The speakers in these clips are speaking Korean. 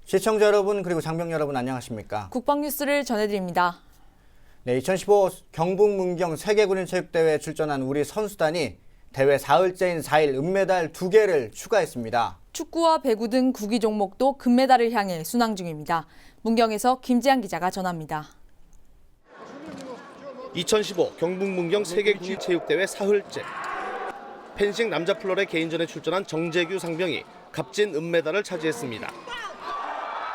시청자 여러분 그리고 장병 여러분 안녕하십니까? 국방뉴스를 전해드립니다. 네, 2015 경북문경 세계군인체육대회에 출전한 우리 선수단이 대회 사흘째인 4일 은메달 2개를 추가했습니다. 축구와 배구 등 구기 종목도 금메달을 향해 순항 중입니다. 문경에서 김지한 기자가 전합니다. 2015 경북문경 세계군인체육대회 사흘째. 펜싱 남자 플로레 개인전에 출전한 정재규 상병이 값진 은메달을 차지했습니다.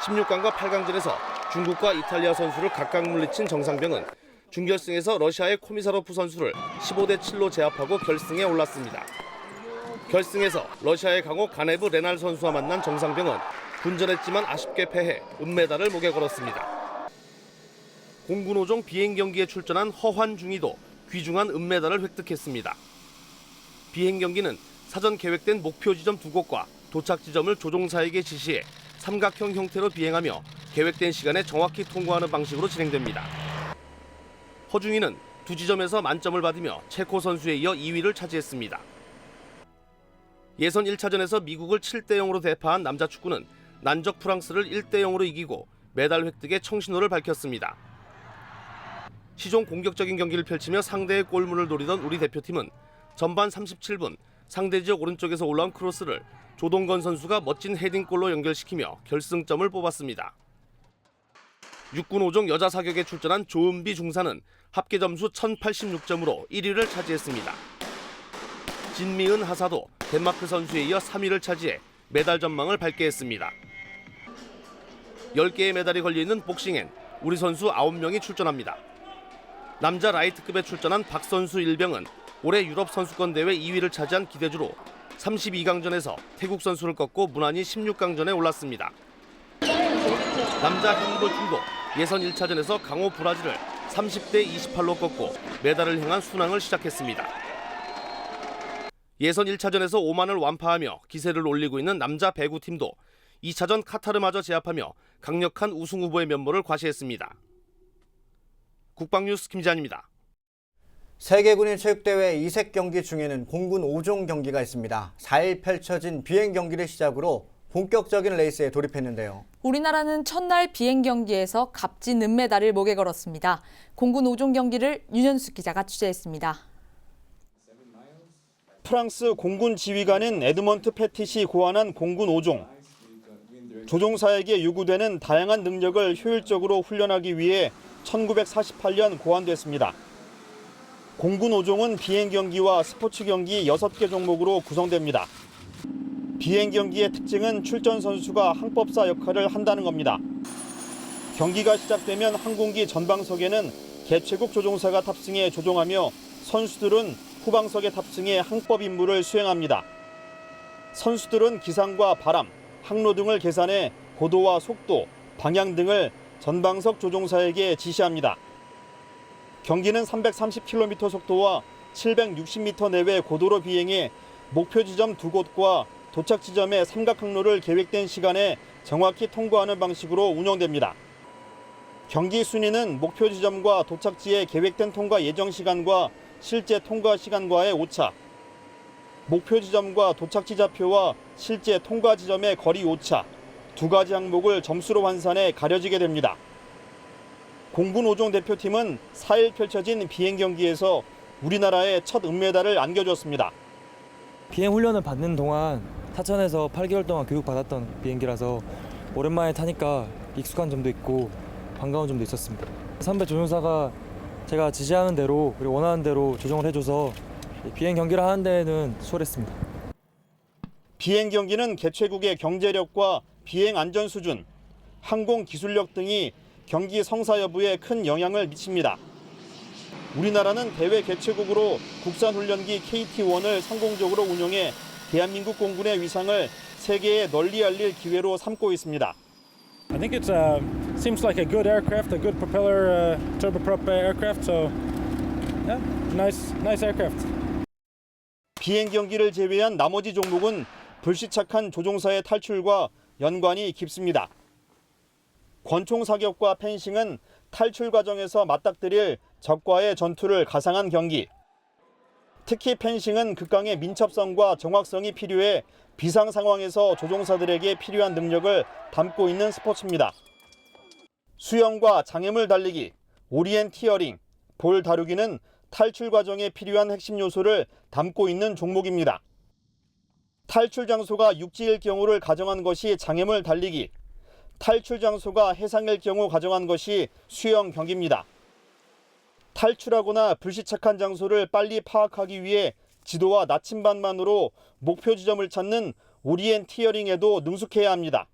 16강과 8강전에서 중국과 이탈리아 선수를 각각 물리친 정상병은 준결승에서 러시아의 코미사로프 선수를 15대 7로 제압하고 결승에 올랐습니다. 결승에서 러시아의 강호 가네브 레날 선수와 만난 정상병은 분전했지만 아쉽게 패해 은메달을 목에 걸었습니다. 공군 5종 비행 경기에 출전한 허환중이도 귀중한 은메달을 획득했습니다. 비행 경기는 사전 계획된 목표 지점 2곳과 도착 지점을 조종사에게 지시해 삼각형 형태로 비행하며 계획된 시간에 정확히 통과하는 방식으로 진행됩니다. 허중이는 두 지점에서 만점을 받으며 체코 선수에 이어 2위를 차지했습니다. 예선 1차전에서 미국을 7대 0으로 대파한 남자 축구는 난적 프랑스를 1대 0으로 이기고 메달 획득에 청신호를 밝혔습니다. 시종 공격적인 경기를 펼치며 상대의 골문을 노리던 우리 대표팀은 전반 37분 상대 지역 오른쪽에서 올라온 크로스를 조동건 선수가 멋진 헤딩골로 연결시키며 결승점을 뽑았습니다. 육군 5종 여자 사격에 출전한 조은비 중사는 합계 점수 1086점으로 1위를 차지했습니다. 진미은 하사도 덴마크 선수에 이어 3위를 차지해 메달 전망을 밝게 했습니다. 10개의 메달이 걸려있는 복싱엔 우리 선수 9명이 출전합니다. 남자 라이트급에 출전한 박선수 일병은 올해 유럽 선수권 대회 2위를 차지한 기대주로 32강전에서 태국 선수를 꺾고 무난히 16강전에 올랐습니다. 남자 핸드볼팀도 예선 1차전에서 강호 브라질을 30대 28로 꺾고 메달을 향한 순항을 시작했습니다. 예선 1차전에서 오만을 완파하며 기세를 올리고 있는 남자 배구팀도 2차전 카타르마저 제압하며 강력한 우승 후보의 면모를 과시했습니다. 국방뉴스 김지한입니다. 세계군인체육대회 이색 경기 중에는 공군 5종 경기가 있습니다. 4일 펼쳐진 비행 경기를 시작으로 본격적인 레이스에 돌입했는데요. 우리나라는 첫날 비행 경기에서 값진 은메달을 목에 걸었습니다. 공군 5종 경기를 윤현숙 기자가 취재했습니다. 프랑스 공군 지휘관인 에드먼트 패티시 고안한 공군 5종. 조종사에게 요구되는 다양한 능력을 효율적으로 훈련하기 위해 1948년 고안됐습니다. 공군 5종은 비행 경기와 스포츠 경기 6개 종목으로 구성됩니다. 비행 경기의 특징은 출전 선수가 항법사 역할을 한다는 겁니다. 경기가 시작되면 항공기 전방석에는 개최국 조종사가 탑승해 조종하며 선수들은 후방석에 탑승해 항법 임무를 수행합니다. 선수들은 기상과 바람, 항로 등을 계산해 고도와 속도, 방향 등을 전방석 조종사에게 지시합니다. 경기는 330km 속도와 760m 내외 고도로 비행해 목표 지점 2곳과 도착 지점의 삼각항로를 계획된 시간에 정확히 통과하는 방식으로 운영됩니다. 경기 순위는 목표 지점과 도착지의 계획된 통과 예정 시간과 실제 통과 시간과의 오차, 목표 지점과 도착지 좌표와 실제 통과 지점의 거리 오차, 두 가지 항목을 점수로 환산해 가려지게 됩니다. 공군 5종 대표팀은 4일 펼쳐진 비행 경기에서 우리나라의 첫 은메달을 안겨줬습니다. 비행 훈련을 받는 동안 사천에서 8개월 동안 교육받았던 비행기라서 오랜만에 타니까 익숙한 점도 있고 반가운 점도 있었습니다. 선배 조종사가 제가 지시하는 대로 그리고 원하는 대로 조종을 해줘서 비행 경기를 하는 데에는 수월했습니다. 비행 경기는 개최국의 경제력과 비행 안전 수준, 항공 기술력 등이 경기 성사 여부에 큰 영향을 미칩니다. 우리나라는 대회 개최국으로 국산 훈련기 KT-1을 성공적으로 운용해 대한민국 공군의 위상을 세계에 널리 알릴 기회로 삼고 있습니다. I think it seems like a good aircraft, a good propeller, turboprop aircraft. So, yeah, nice aircraft. 비행 경기를 제외한 나머지 종목은 불시착한 조종사의 탈출과 연관이 깊습니다. 권총 사격과 펜싱은 탈출 과정에서 맞닥뜨릴 적과의 전투를 가상한 경기. 특히 펜싱은 극강의 민첩성과 정확성이 필요해 비상 상황에서 조종사들에게 필요한 능력을 담고 있는 스포츠입니다. 수영과 장애물 달리기, 오리엔티어링, 볼 다루기는 탈출 과정에 필요한 핵심 요소를 담고 있는 종목입니다. 탈출 장소가 육지일 경우를 가정한 것이 장애물 달리기, 탈출 장소가 해상일 경우 가정한 것이 수영 경기입니다. 탈출하거나 불시착한 장소를 빨리 파악하기 위해 지도와 나침반만으로 목표 지점을 찾는 오리엔티어링에도 능숙해야 합니다.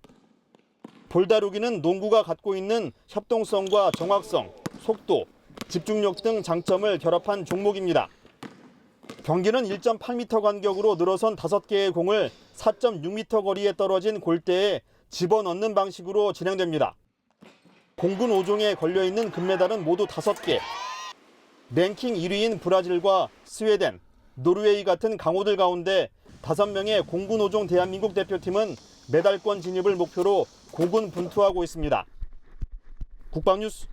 볼다루기는 농구가 갖고 있는 협동성과 정확성, 속도, 집중력 등 장점을 결합한 종목입니다. 경기는 1.8m 간격으로 늘어선 5개의 공을 4.6m 거리에 떨어진 골대에 집어넣는 방식으로 진행됩니다. 공군 5종에 걸려있는 금메달은 모두 5개. 랭킹 1위인 브라질과 스웨덴, 노르웨이 같은 강호들 가운데 5명의 공군 5종 대한민국 대표팀은 메달권 진입을 목표로 고군분투하고 있습니다. 국방뉴스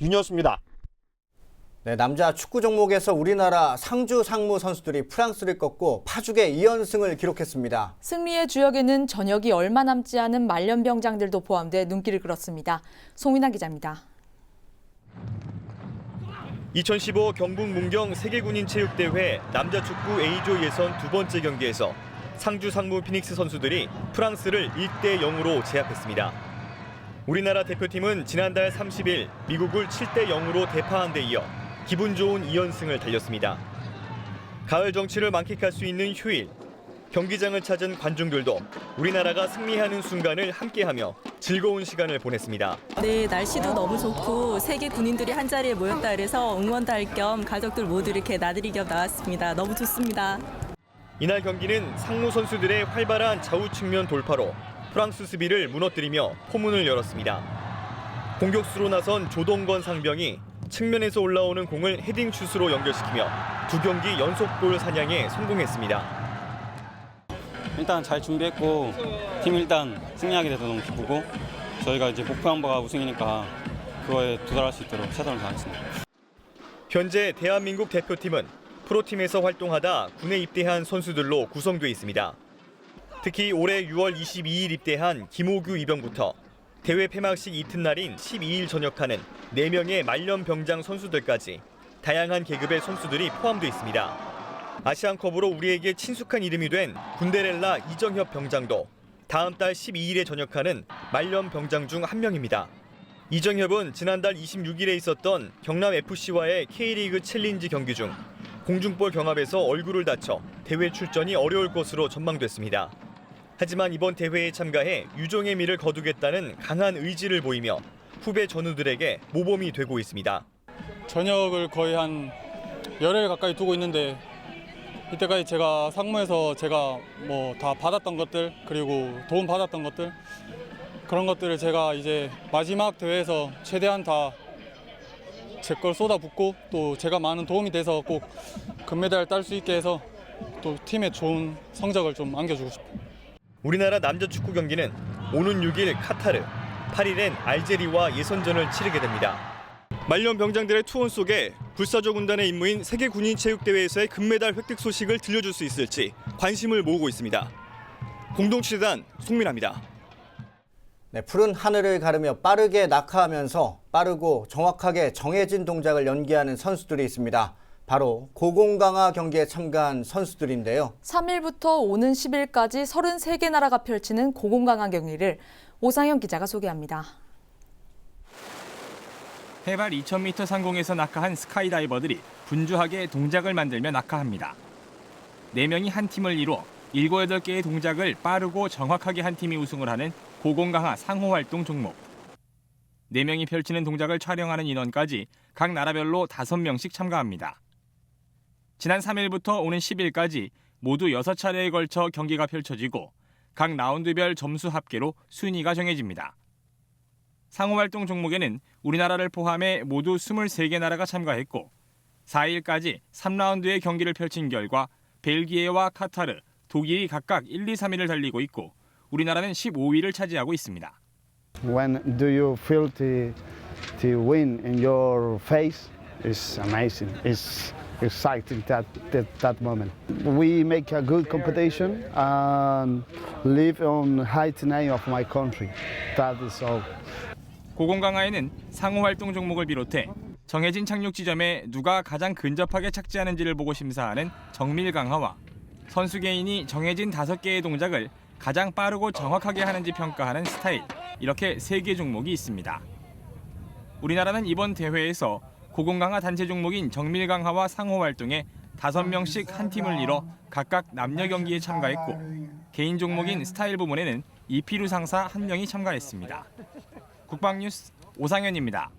윤여수입니다. 네, 남자 축구 종목에서 우리나라 상주 상무 선수들이 프랑스를 꺾고 파죽의 2연승을 기록했습니다. 승리의 주역에는 전역이 얼마 남지 않은 말년병장들도 포함돼 눈길을 끌었습니다. 송민아 기자입니다. 2015 경북 문경 세계군인체육대회 남자축구 A조 예선 두 번째 경기에서 상주 상무 피닉스 선수들이 프랑스를 1대 0으로 제압했습니다. 우리나라 대표팀은 지난달 30일 미국을 7대 0으로 대파한 데 이어 기분 좋은 2연승을 달렸습니다. 가을 정치를 만끽할 수 있는 휴일, 경기장을 찾은 관중들도 우리나라가 승리하는 순간을 함께하며 즐거운 시간을 보냈습니다. 네, 날씨도 너무 좋고 세계 군인들이 한자리에 모였다 그래서 응원도 할 겸 가족들 모두 이렇게 나들이 겸 나왔습니다. 너무 좋습니다. 이날 경기는 상무 선수들의 활발한 좌우 측면 돌파로 프랑스 수비를 무너뜨리며 포문을 열었습니다. 공격수로 나선 조동건 상병이 측면에서 올라오는 공을 헤딩 슛으로 연결시키며 2경기 연속골 사냥에 성공했습니다. 일단 잘 준비했고 팀 일단 승리하게 돼서 너무 기쁘고 저희가 이제 목표한 바가 우승이니까 그거에 도달할 수 있도록 최선을 다하겠습니다. 현재 대한민국 대표팀은 프로팀에서 활동하다 군에 입대한 선수들로 구성돼 있습니다. 특히 올해 6월 22일 입대한 김호규 이병부터 대회 폐막식 이튿날인 12일 전역하는 4명의 말년병장 선수들까지 다양한 계급의 선수들이 포함돼 있습니다. 아시안컵으로 우리에게 친숙한 이름이 된 군데렐라 이정협 병장도 다음 달 12일에 전역하는 말년병장 중 한 명입니다. 이정협은 지난달 26일에 있었던 경남FC와의 K리그 챌린지 경기 중 공중볼 경합에서 얼굴을 다쳐 대회 출전이 어려울 것으로 전망됐습니다. 하지만 이번 대회에 참가해 유종의 미를 거두겠다는 강한 의지를 보이며 후배 전우들에게 모범이 되고 있습니다. 전역을 거의 한 열흘 가까이 두고 있는데 이때까지 제가 상무에서 제가 뭐 다 받았던 것들 그리고 도움 받았던 것들 그런 것들을 제가 이제 마지막 대회에서 최대한 다 제 걸 쏟아붓고 또 제가 많은 도움이 돼서 꼭 금메달 딸 수 있게 해서 또 팀에 좋은 성적을 좀 안겨주고 싶어요. 우리나라 남자 축구 경기는 오는 6일 카타르, 8일엔 알제리와 예선전을 치르게 됩니다. 말년 병장들의 투혼 속에 불사조 군단의 임무인 세계군인체육대회에서의 금메달 획득 소식을 들려줄 수 있을지 관심을 모으고 있습니다. 공동취재단 송민아입니다. 네, 푸른 하늘을 가르며 빠르게 낙하하면서 빠르고 정확하게 정해진 동작을 연기하는 선수들이 있습니다. 바로 고공강화 경기에 참가한 선수들인데요. 3일부터 오는 10일까지 33개 나라가 펼치는 고공강화 경기를 오상현 기자가 소개합니다. 해발 2000m 상공에서 낙하한 스카이다이버들이 분주하게 동작을 만들며 낙하합니다. 4명이 한 팀을 이루어 7, 8개의 동작을 빠르고 정확하게 한 팀이 우승을 하는 고공강화 상호활동 종목. 4명이 펼치는 동작을 촬영하는 인원까지 각 나라별로 5명씩 참가합니다. 지난 3일부터 오는 10일까지 모두 6차례에 걸쳐 경기가 펼쳐지고 각 라운드별 점수 합계로 순위가 정해집니다. 상호활동 종목에는 우리나라를 포함해 모두 23개 나라가 참가했고 4일까지 3라운드의 경기를 펼친 결과 벨기에와 카타르, 독일이 각각 1, 2, 3위를 달리고 있고 우리나라는 15위를 차지하고 있습니다. When do you feel the win in your face? It's amazing. It's exciting that moment. We make a good competition and live on high name of my country. That is all. 고공강화에는 상호 활동 종목을 비롯해 정해진 착륙 지점에 누가 가장 근접하게 착지하는지를 보고 심사하는 정밀 강화와 선수 개인이 정해진 5개의 동작을 가장 빠르고 정확하게 하는지 평가하는 스타일, 이렇게 3개 종목이 있습니다. 우리나라는 이번 대회에서 고공강화 단체 종목인 정밀 강화와 상호 활동에 5명씩 한 팀을 이뤄 각각 남녀 경기에 참가했고, 개인 종목인 스타일 부문에는 이피루 상사 1명이 참가했습니다. 국방뉴스 오상현입니다.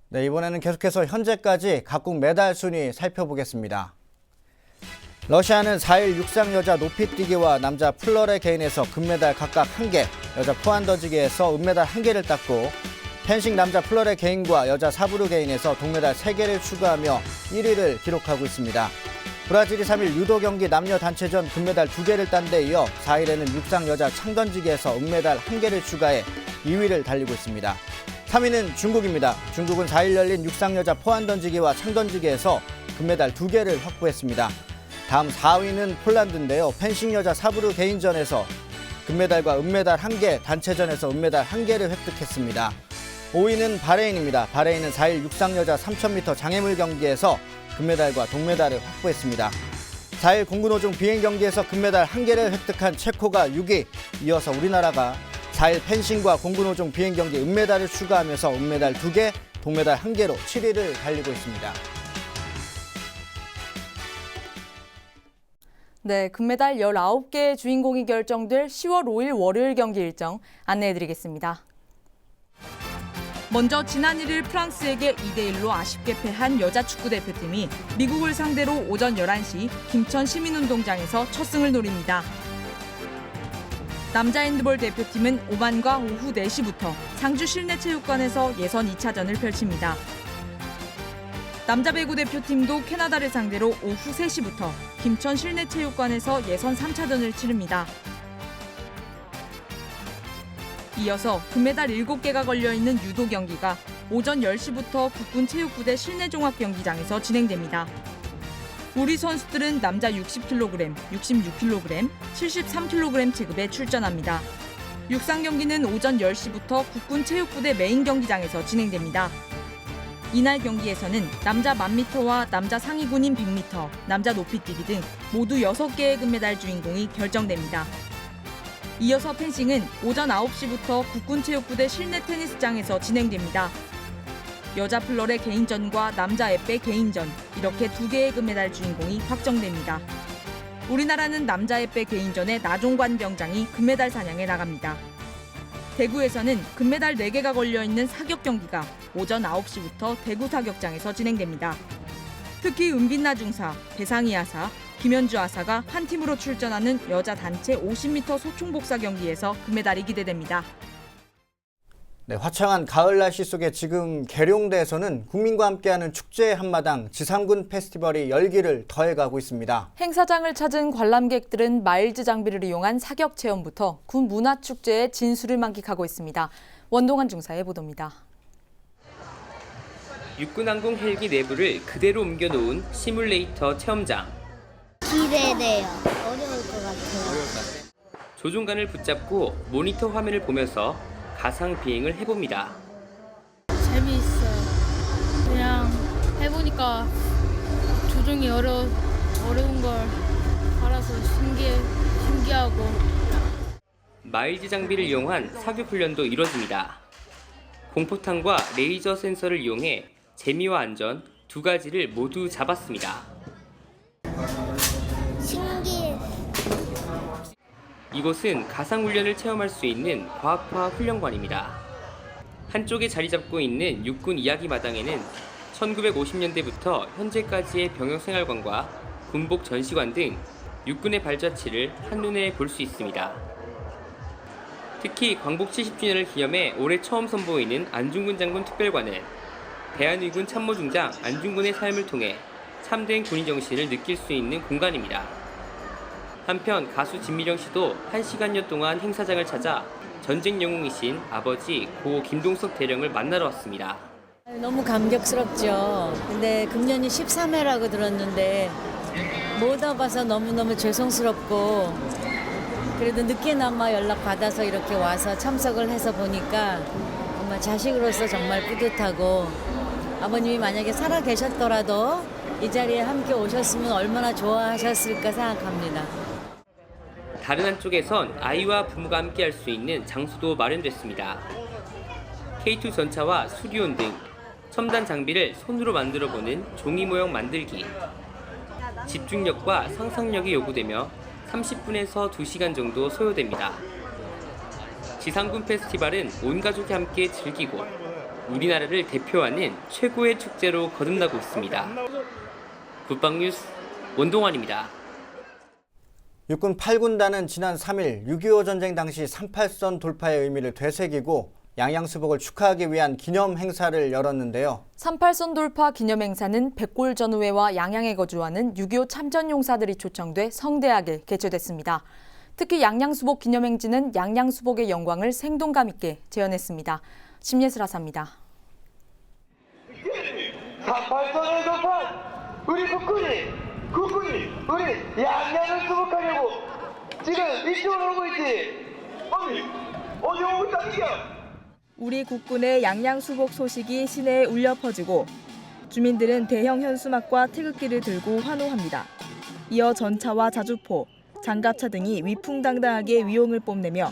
네, 이번에는 계속해서 현재까지 각국 메달 순위 살펴보겠습니다. 러시아는 4일 육상 여자 높이뛰기와 남자 플러레 개인에서 금메달 각각 1개, 여자 포환 던지기에서 은메달 1개를 땄고, 펜싱 남자 플러레 개인과 여자 사브르 개인에서 동메달 3개를 추가하며 1위를 기록하고 있습니다. 브라질이 3일 유도 경기 남녀 단체전 금메달 2개를 딴 데 이어 4일에는 육상 여자 창던지기에서 은메달 1개를 추가해 2위를 달리고 있습니다. 3위는 중국입니다. 중국은 4일 열린 육상 여자 포환 던지기와 창던지기에서 금메달 2개를 확보했습니다. 다음 4위는 폴란드인데요. 펜싱 여자 사브르 개인전에서 금메달과 은메달 1개, 단체전에서 은메달 1개를 획득했습니다. 5위는 바레인입니다. 바레인은 4일 육상 여자 3000m 장애물 경기에서 금메달과 동메달을 확보했습니다. 4일 공군 5종 비행 경기에서 금메달 1개를 획득한 체코가 6위, 이어서 우리나라가 4일 펜싱과 공군 5종 비행 경기 은메달을 추가하면서 은메달 2개, 동메달 1개로 7위를 달리고 있습니다. 네, 금메달 19개의 주인공이 결정될 10월 5일 월요일 경기 일정 안내해드리겠습니다. 먼저 지난 1일 프랑스에게 2대1로 아쉽게 패한 여자 축구대표팀이 미국을 상대로 오전 11시 김천 시민운동장에서 첫 승을 노립니다. 남자 핸드볼 대표팀은 오만과 오후 4시부터 상주 실내체육관에서 예선 2차전을 펼칩니다. 남자 배구 대표팀도 캐나다를 상대로 오후 3시부터 김천 실내체육관에서 예선 3차전을 치릅니다. 이어서 금메달 7개가 걸려있는 유도 경기가 오전 10시부터 국군체육부대 실내종합경기장에서 진행됩니다. 우리 선수들은 남자 60kg, 66kg, 73kg 체급에 출전합니다. 육상 경기는 오전 10시부터 국군체육부대 메인 경기장에서 진행됩니다. 이날 경기에서는 남자 1000m와 남자 상위군인 100m, 남자 높이뛰기 등 모두 6개의 금메달 주인공이 결정됩니다. 이어서 펜싱은 오전 9시부터 국군체육부대 실내 테니스장에서 진행됩니다. 여자 플러레 개인전과 남자 엣배 개인전, 이렇게 2개의 금메달 주인공이 확정됩니다. 우리나라는 남자 엣배 개인전에 나종관 병장이 금메달 사냥에 나갑니다. 대구에서는 금메달 4개가 걸려있는 사격 경기가 오전 9시부터 대구 사격장에서 진행됩니다. 특히 은빛나 중사, 배상희 하사, 김현주 하사가 한 팀으로 출전하는 여자 단체 50m 소총복사 경기에서 금메달이 기대됩니다. 네, 화창한 가을 날씨 속에 지금 계룡대에서는 국민과 함께하는 축제의 한마당 지상군 페스티벌이 열기를 더해가고 있습니다. 행사장을 찾은 관람객들은 마일즈 장비를 이용한 사격 체험부터 군 문화축제의 진수를 만끽하고 있습니다. 원동환 중사의 보도입니다. 육군항공 헬기 내부를 그대로 옮겨놓은 시뮬레이터 체험장. 기대돼요. 어려울 것 같아요. 조종관을 붙잡고 모니터 화면을 보면서 가상 비행을 해봅니다. 재미있어요. 그냥 해보니까 조종이 어려운 걸 알아서 신기하고. 마일즈 장비를 이용한 사격 훈련도 이뤄집니다. 공포탄과 레이저 센서를 이용해 재미와 안전 두 가지를 모두 잡았습니다. 신기해. 이곳은 가상훈련을 체험할 수 있는 과학화 훈련관입니다. 한쪽에 자리 잡고 있는 육군 이야기 마당에는 1950년대부터 현재까지의 병역생활관과 군복 전시관 등 육군의 발자취를 한눈에 볼 수 있습니다. 특히 광복 70주년을 기념해 올해 처음 선보이는 안중근 장군 특별관은 대한의군 참모중장 안중근의 삶을 통해 참된 군인 정신을 느낄 수 있는 공간입니다. 한편 가수 진미령 씨도 1시간여 동안 행사장을 찾아 전쟁 영웅이신 아버지 고 김동석 대령을 만나러 왔습니다. 너무 감격스럽죠. 근데 금년이 13회라고 들었는데 못 와봐서 너무너무 죄송스럽고, 그래도 늦게나마 연락받아서 이렇게 와서 참석을 해서 보니까 정말 자식으로서 정말 뿌듯하고, 아버님이 만약에 살아 계셨더라도 이 자리에 함께 오셨으면 얼마나 좋아하셨을까 생각합니다. 다른 한쪽에선 아이와 부모가 함께 할 수 있는 장소도 마련됐습니다. K2 전차와 수리온 등 첨단 장비를 손으로 만들어보는 종이 모형 만들기. 집중력과 상상력이 요구되며 30분에서 2시간 정도 소요됩니다. 지상군 페스티벌은 온 가족이 함께 즐기고 우리나라를 대표하는 최고의 축제로 거듭나고 있습니다. 국방뉴스 원동환입니다. 육군 8군단은 지난 3일 6.25 전쟁 당시 38선 돌파의 의미를 되새기고 양양수복을 축하하기 위한 기념 행사를 열었는데요. 38선 돌파 기념 행사는 백골 전우회와 양양에 거주하는 6.25 참전용사들이 초청돼 성대하게 개최됐습니다. 특히 양양수복 기념행진은 양양수복의 영광을 생동감 있게 재현했습니다. 심예슬 하사입니다. 38선을 돌파한 우리 국군이 우리 양양을 수복하려고 지금 이쪽으로 오고 있지. 어디 오고 있다니까. 우리 국군의 양양수복 소식이 시내에 울려 퍼지고 주민들은 대형 현수막과 태극기를 들고 환호합니다. 이어 전차와 자주포, 장갑차 등이 위풍당당하게 위용을 뽐내며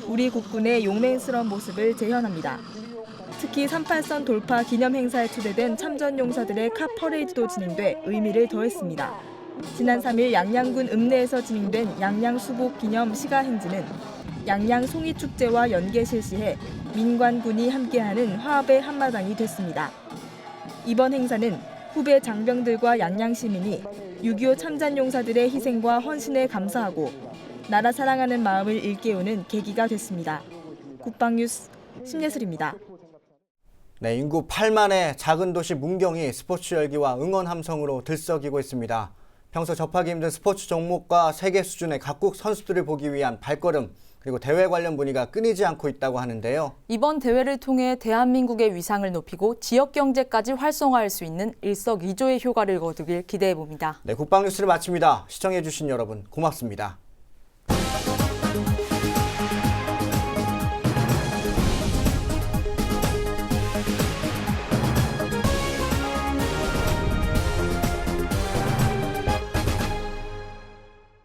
우리 국군의 용맹스러운 모습을 재현합니다. 특히 38선 돌파 기념 행사에 초대된 참전용사들의 카 퍼레이드도 진행돼 의미를 더했습니다. 지난 3일 양양군 읍내에서 진행된 양양수복 기념 시가행진은 양양 송이축제와 연계 실시해 민관군이 함께하는 화합의 한마당이 됐습니다. 이번 행사는 후배 장병들과 양양 시민이 6.25 참전용사들의 희생과 헌신에 감사하고 나라 사랑하는 마음을 일깨우는 계기가 됐습니다. 국방뉴스 심예슬입니다. 네, 인구 8만의 작은 도시 문경이 스포츠 열기와 응원 함성으로 들썩이고 있습니다. 평소 접하기 힘든 스포츠 종목과 세계 수준의 각국 선수들을 보기 위한 발걸음, 그리고 대회 관련 문의가 끊이지 않고 있다고 하는데요. 이번 대회를 통해 대한민국의 위상을 높이고 지역 경제까지 활성화할 수 있는 일석이조의 효과를 거두길 기대해 봅니다. 네, 국방뉴스를 마칩니다. 시청해 주신 여러분 고맙습니다.